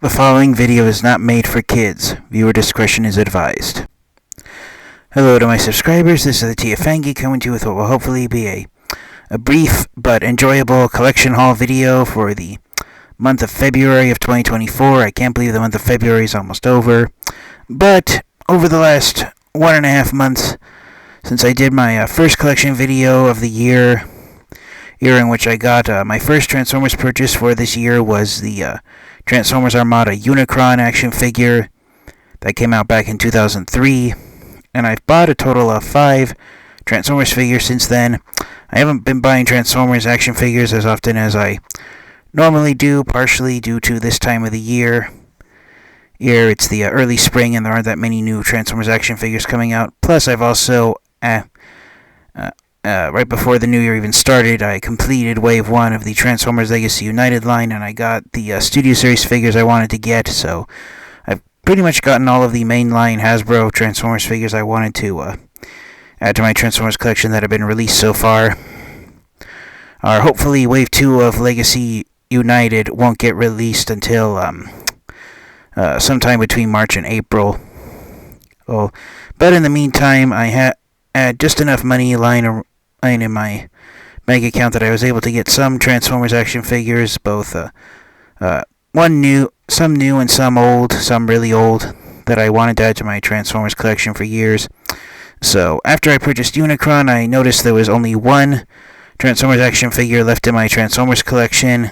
The following video is not made for kids. Viewer discretion is advised. Hello to my subscribers, this is the Tiafangi coming to you with what will hopefully be a brief but enjoyable collection haul video for the month of February of 2024. I can't believe the month of February is almost over. But over the last 1.5 months since I did my first collection video of the year in which I got my first Transformers purchase for this year was the Transformers Armada Unicron action figure that came out back in 2003, and I've bought a total of 5 Transformers figures since then. I haven't been buying Transformers action figures as often as I normally do, partially due to this time of the year. Here it's the early spring and there aren't that many new Transformers action figures coming out. Plus I've also, right before the new year even started, I completed Wave 1 of the Transformers Legacy United line, and I got the Studio Series figures I wanted to get, so I've pretty much gotten all of the mainline Hasbro Transformers figures I wanted to add to my Transformers collection that have been released so far. Hopefully Wave 2 of Legacy United won't get released until sometime between March and April. But in the meantime, I had just enough money lying in my bank account that I was able to get some Transformers action figures, both some new and some old, some really old, that I wanted to add to my Transformers collection for years. So after I purchased Unicron, I noticed there was only one Transformers action figure left in my Transformers collection.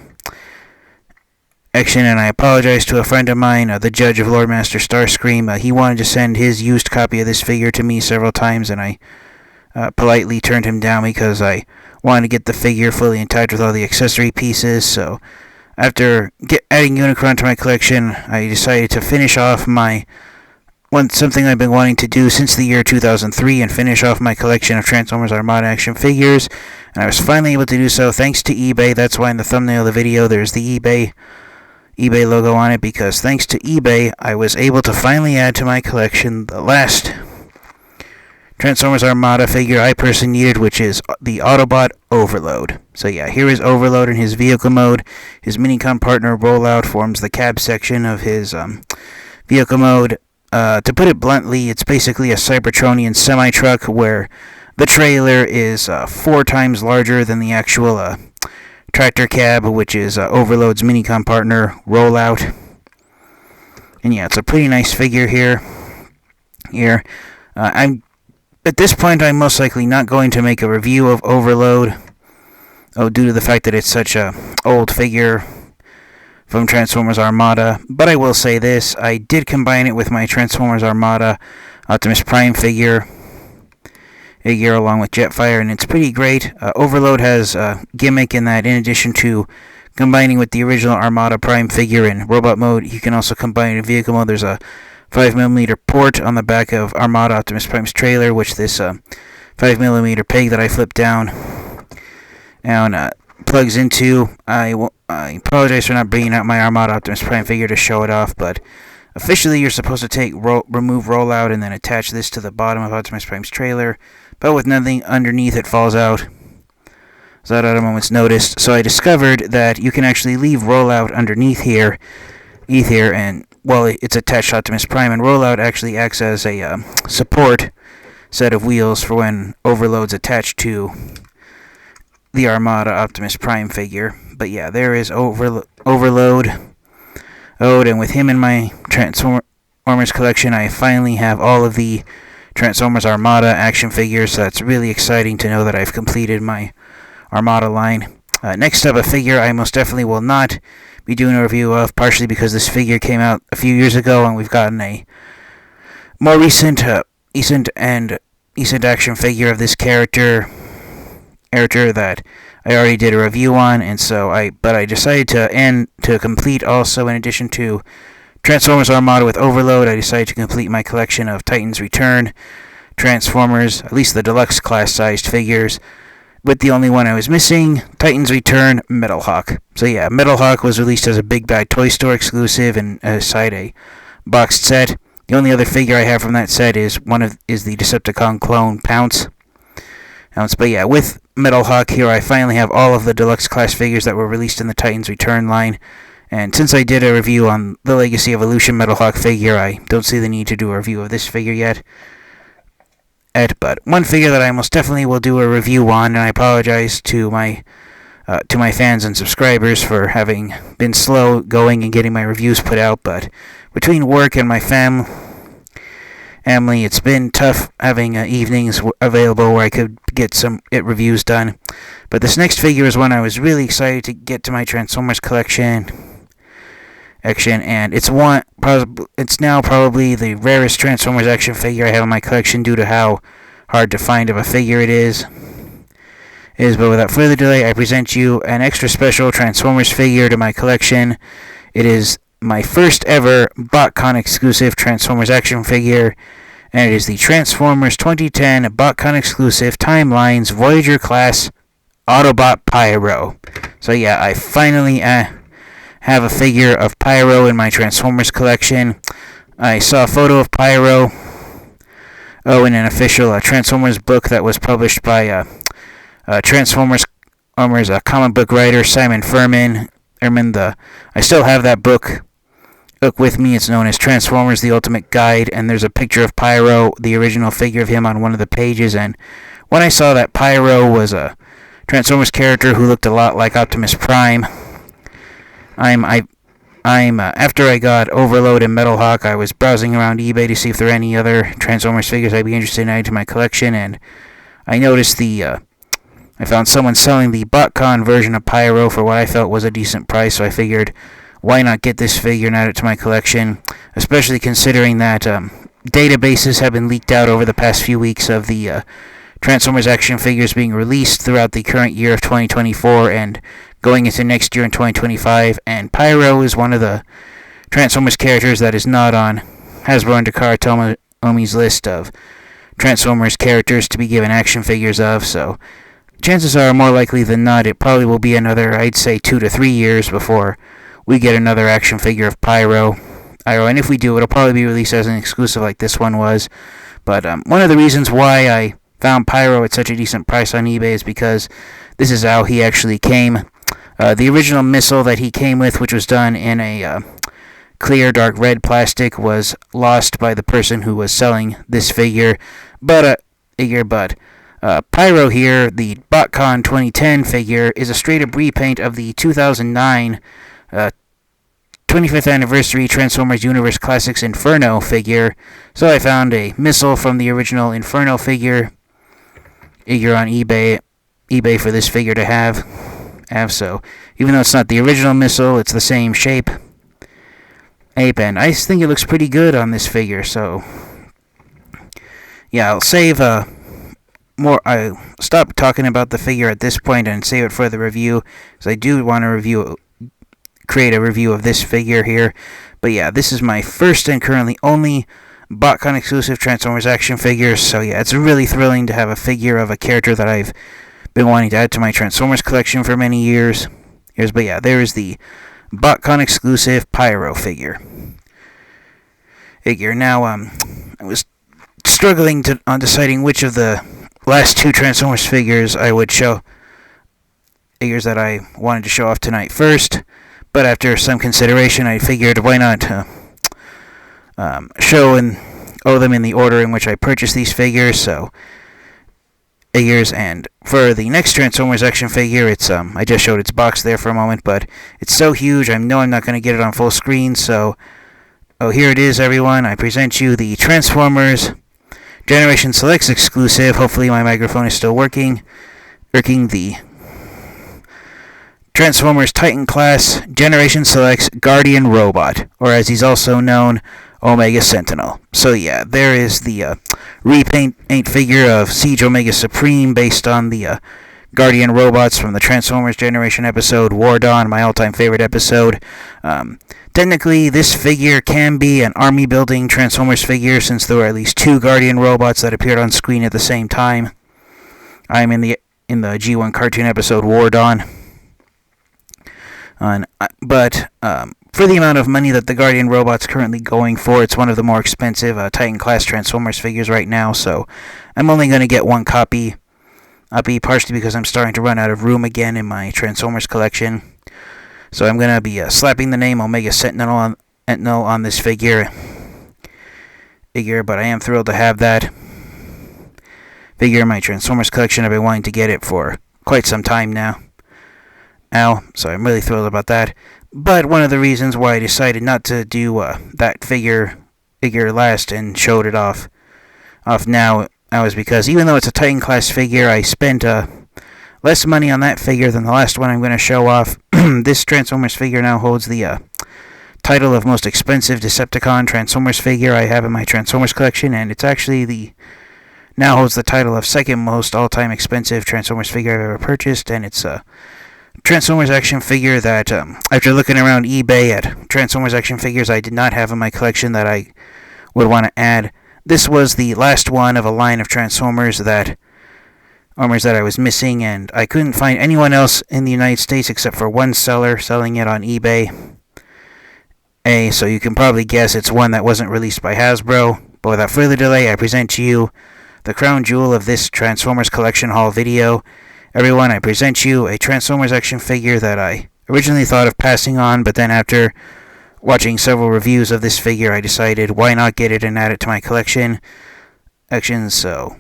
And I apologize to a friend of mine, the judge of Lordmaster Starscream. He wanted to send his used copy of this figure to me several times, and I politely turned him down because I wanted to get the figure fully intact with all the accessory pieces. So after adding Unicron to my collection, I decided to finish off something I've been wanting to do since the year 2003, and finish off my collection of Transformers Armada action figures. And I was finally able to do so thanks to eBay. That's why in the thumbnail of the video there's the eBay logo on it, because thanks to eBay I was able to finally add to my collection the last Transformers Armada figure I personally needed, which is the Autobot Overload. So yeah, here is Overload in his vehicle mode. His Minicon partner Rollout forms the cab section of his vehicle mode. To put it bluntly, it's basically a Cybertronian semi-truck where the trailer is 4 times larger than the actual tractor cab, which is Overload's Minicon partner Rollout. And yeah, it's a pretty nice figure here. At this point, I'm most likely not going to make a review of Overload, due to the fact that it's such a old figure from Transformers Armada. But I will say this, I did combine it with my Transformers Armada Optimus Prime figure along with Jetfire, and it's pretty great. Overload has a gimmick in that in addition to combining with the original Armada Prime figure in robot mode, you can also combine it in vehicle mode. There's a 5mm port on the back of Armada Optimus Prime's trailer, which this 5mm peg that I flipped down and plugs into. I apologize for not bringing out my Armada Optimus Prime figure to show it off, but officially you're supposed to remove Rollout and then attach this to the bottom of Optimus Prime's trailer, but with nothing underneath it falls out. So at a moment's notice. So I discovered that you can actually leave Rollout underneath here, and it's attached to Optimus Prime, and Rollout actually acts as a support set of wheels for when Overload's attached to the Armada Optimus Prime figure. But yeah, there is Overload. And with him in my Transformers collection, I finally have all of the Transformers Armada action figures, so that's really exciting to know that I've completed my Armada line. Next up, a figure I most definitely will not be doing a review of, partially because this figure came out a few years ago and we've gotten a more recent action figure of this character that I already did a review on, and so I decided to complete also, in addition to Transformers Armada with Overload, I decided to complete my collection of Titans Return Transformers, at least the deluxe class sized figures, with the only one I was missing, Titans Return Metal Hawk. So yeah, Metal Hawk was released as a Big Bad Toy Store exclusive and aside a boxed set. The only other figure I have from that set is the Decepticon clone Pounce. But yeah, with Metal Hawk here, I finally have all of the deluxe class figures that were released in the Titans Return line, And since I did a review on the Legacy Evolution Metal Hawk figure, I don't see the need to do a review of this figure yet. But one figure that I most definitely will do a review on, and I apologize to my fans and subscribers for having been slow going and getting my reviews put out, but between work and my family, it's been tough having evenings available where I could get some reviews done. But this next figure is one I was really excited to get to my Transformers collection, and it's now probably the rarest Transformers action figure I have in my collection due to how hard to find of a figure it is. But without further delay, I present you an extra special Transformers figure to my collection. It is my first ever BotCon exclusive Transformers action figure, and it is the Transformers 2010 BotCon exclusive Timelines Voyager class Autobot Pyro. So yeah, I finally have a figure of Pyro in my Transformers collection. I saw a photo of Pyro in an official Transformers book that was published by Transformers comic book writer Simon Furman. I still have that book with me. It's known as Transformers: The Ultimate Guide, and there's a picture of Pyro, the original figure of him, on one of the pages. And when I saw that Pyro was a Transformers character who looked a lot like Optimus Prime, after I got Overload and Metal Hawk, I was browsing around eBay to see if there are any other Transformers figures I'd be interested in adding to my collection, and I noticed I found someone selling the BotCon version of Pyro for what I felt was a decent price, so I figured, why not get this figure and add it to my collection, especially considering that databases have been leaked out over the past few weeks of the Transformers action figures being released throughout the current year of 2024 and going into next year in 2025, and Pyro is one of the Transformers characters that is not on Hasbro and Takara Tomi's list of Transformers characters to be given action figures of, so chances are, more likely than not, it probably will be another, I'd say, 2 to 3 years before we get another action figure of Pyro. And if we do, it'll probably be released as an exclusive like this one was. But one of the reasons why I found Pyro at such a decent price on eBay is because this is how he actually came. The original missile that he came with, which was done in a clear dark red plastic, was lost by the person who was selling this figure. But Pyro here, the BotCon 2010 figure, is a straight-up repaint of the 2009 25th Anniversary Transformers Universe Classics Inferno figure. So I found a missile from the original Inferno figure on eBay for this figure to have. So even though it's not the original missile, it's the same shape. And I think it looks pretty good on this figure. So yeah, I'll save I'll stop talking about the figure at this point and save it for the review, because I do want to create a review of this figure here. But yeah, this is my first and currently only BotCon exclusive Transformers action figure, so yeah, it's really thrilling to have a figure of a character that I've been wanting to add to my Transformers collection for many years. But yeah, there is the BotCon exclusive Pyro figure. Now, I was struggling on deciding which of the last two Transformers figures I would show, figures that I wanted to show off tonight first, but after some consideration, I figured why not show and owe them in the order in which I purchased these figures. And for the next Transformers action figure, it's I just showed its box there for a moment, but it's so huge, I know I'm not going to get it on full screen, so here it is, everyone. I present you the Transformers Generation Selects exclusive. Hopefully my microphone is still working. The Transformers Titan class Generation Selects Guardian Robot, or as he's also known, Omega Sentinel. So yeah, there is the repaint figure of Siege Omega Supreme based on the Guardian robots from the Transformers Generation episode War Dawn, my all-time favorite episode. Technically, this figure can be an army-building Transformers figure, since there were at least 2 Guardian robots that appeared on screen at the same time. I'm in the G1 cartoon episode War Dawn. But for the amount of money that the Guardian robot's currently going for, it's one of the more expensive Titan-class Transformers figures right now, so I'm only going to get one copy. Partially because I'm starting to run out of room again in my Transformers collection. So I'm going to be slapping the name Omega Sentinel on this figure, but I am thrilled to have that figure in my Transformers collection. I've been wanting to get it for quite some time now. So I'm really thrilled about that. But one of the reasons why I decided not to do that figure last and showed it off now was because even though it's a Titan class figure, I spent less money on that figure than the last one I'm going to show off. This Transformers figure now holds the title of most expensive Decepticon Transformers figure I have in my Transformers collection, and it's actually now holds the title of second most all-time expensive Transformers figure I've ever purchased, and it's a Transformers action figure that, after looking around eBay at Transformers action figures I did not have in my collection that I would want to add, this was the last one of a line of Transformers that I was missing, and I couldn't find anyone else in the United States except for one seller selling it on eBay. So you can probably guess it's one that wasn't released by Hasbro. But without further delay, I present to you the crown jewel of this Transformers collection haul video. Everyone, I present you a Transformers action figure that I originally thought of passing on, but then after watching several reviews of this figure, I decided why not get it and add it to my collection. So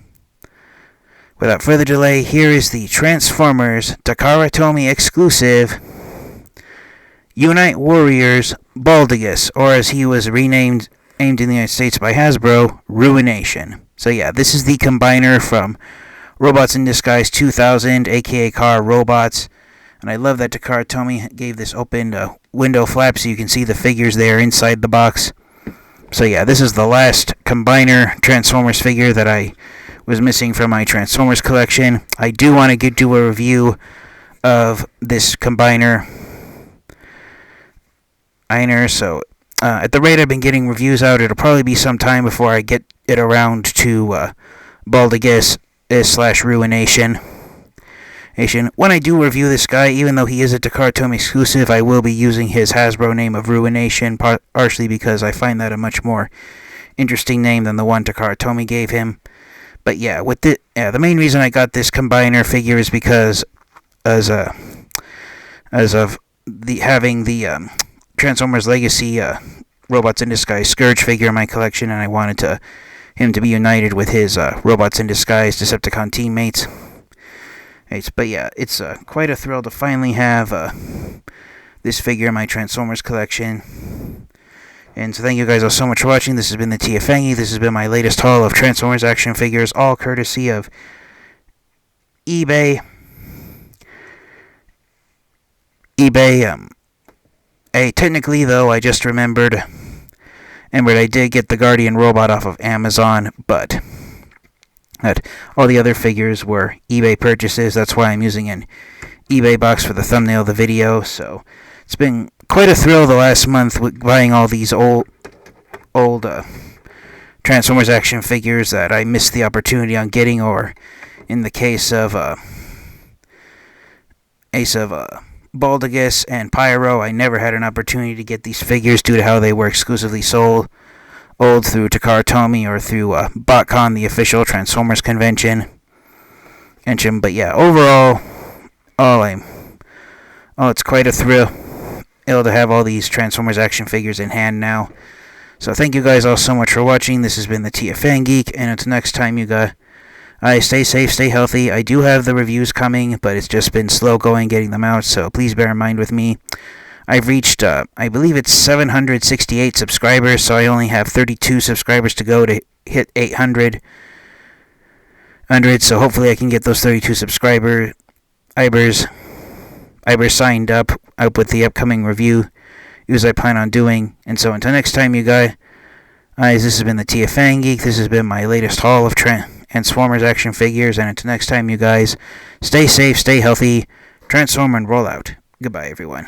without further delay, here is the Transformers Takara Tomy exclusive Unite Warriors Baldigus, or as he was named in the United States by Hasbro, Ruination. So yeah, this is the combiner from Robots in Disguise 2000, aka Car Robots. And I love that Takara Tomy gave this open window flap so you can see the figures there inside the box. So yeah, this is the last combiner Transformers figure that I was missing from my Transformers collection. I do want to do a review of this combiner. So at the rate I've been getting reviews out, it'll probably be some time before I get it around to Baldigus / Ruination. When I do review this guy, even though he is a Takara Tomy exclusive, I will be using his Hasbro name of Ruination, partially because I find that a much more interesting name than the one Takara Tomy gave him. But yeah, the main reason I got this combiner figure is because as of having the Transformers Legacy Robots in Disguise Scourge figure in my collection, and I wanted him to be united with his Robots in Disguise Decepticon teammates. But yeah, it's quite a thrill to finally have this figure in my Transformers collection. And so thank you guys all so much for watching. This has been the TFangy. This has been my latest haul of Transformers action figures, all courtesy of eBay. Technically, though, I just remembered I did get the Guardian robot off of Amazon, but all the other figures were eBay purchases. That's why I'm using an eBay box for the thumbnail of the video. So it's been quite a thrill the last month with buying all these old Transformers action figures that I missed the opportunity on getting, or in the case of Baldigus and Pyro, I never had an opportunity to get these figures due to how they were exclusively sold through Takara Tomy or through BotCon, the official Transformers convention. But yeah, overall, it's quite a thrill to have all these Transformers action figures in hand now. So thank you guys all so much for watching. This has been the TFN Geek, and until next time, you guys, stay safe, stay healthy. I do have the reviews coming, but it's just been slow going getting them out, so please bear in mind with me. I've reached, I believe it's 768 subscribers, so I only have 32 subscribers to go to hit 800. So hopefully I can get those 32 subscribers signed up with the upcoming reviews I plan on doing. And so until next time, you guys, this has been the TFN Geek. This has been my latest haul of Transformers action figures. And until next time, you guys, stay safe, stay healthy, transform and roll out. Goodbye, everyone.